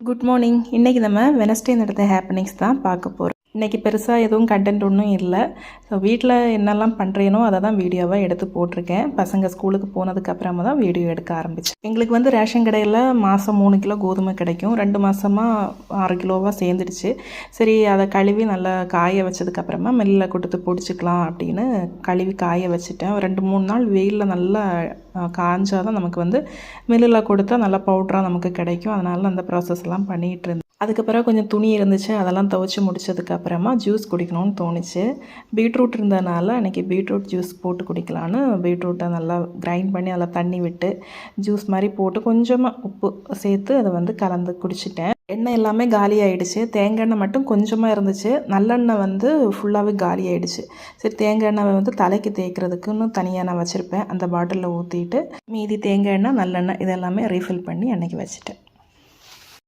Good morning. இன்றைக்கி நம்ம Wednesday நடந்த ஹேப்பனிங்ஸ் தான் பார்க்க போகிறோம். இன்றைக்கி பெருசாக எதுவும் கண்டென்ட் ஒன்றும் இல்லை. ஸோ வீட்டில் என்னெல்லாம் பண்ணுறேனோ அதை தான் வீடியோவாக எடுத்து போட்டிருக்கேன். பசங்க ஸ்கூலுக்கு போனதுக்கப்புறமா தான் வீடியோ எடுக்க ஆரம்பித்தேன். எங்களுக்கு வந்து ரேஷன் கடையில் மாதம் 3 கிலோ கோதுமை கிடைக்கும். 2 மாதமாக 6 கிலோவாக சேர்ந்துடுச்சு. சரி, அதை கழுவி நல்லா காய வச்சதுக்கப்புறமா மில்லில் கொடுத்து பொடிச்சிக்கலாம் அப்படின்னு கழுவி காய வச்சுட்டேன். 2-3 நாள் வெயிலில் நல்லா காய்ஞ்சாதான் நமக்கு வந்து மில்லில் கொடுத்தா நல்லா பவுட்ராக நமக்கு கிடைக்கும். அதனால அந்த ப்ராசஸ்லாம் பண்ணிகிட்டு இருந்தேன். அதுக்கப்புறம் கொஞ்சம் துணி இருந்துச்சு, அதெல்லாம் துவைச்சி முடிச்சதுக்கப்புறமா ஜூஸ் குடிக்கணும்னு தோணுச்சு. பீட்ரூட் இருந்ததுனால அன்றைக்கி பீட்ரூட் ஜூஸ் போட்டு குடிக்கலான்னு பீட்ரூட்டை நல்லா கிரைண்ட் பண்ணி அதில் தண்ணி விட்டு ஜூஸ் மாதிரி போட்டு கொஞ்சமாக உப்பு சேர்த்து அதை வந்து கலந்து குடிச்சிட்டேன். எண்ணெய் எல்லாமே காலி ஆகிடுச்சு. தேங்காய் எண்ணெய் மட்டும் கொஞ்சமாக இருந்துச்சு. நல்லெண்ணெய் வந்து ஃபுல்லாகவே காலி ஆகிடுச்சு. சரி, தேங்காய் எண்ணெய் வந்து தலைக்கு தேய்க்கிறதுக்குன்னு தனியாக நான் வச்சுருப்பேன். அந்த பாட்டிலில் ஊற்றிட்டு மீதி தேங்காய் எண்ணெய் நல்லெண்ணெய் இதெல்லாமே ரீஃபில் பண்ணி அன்றைக்கி வச்சுட்டேன்.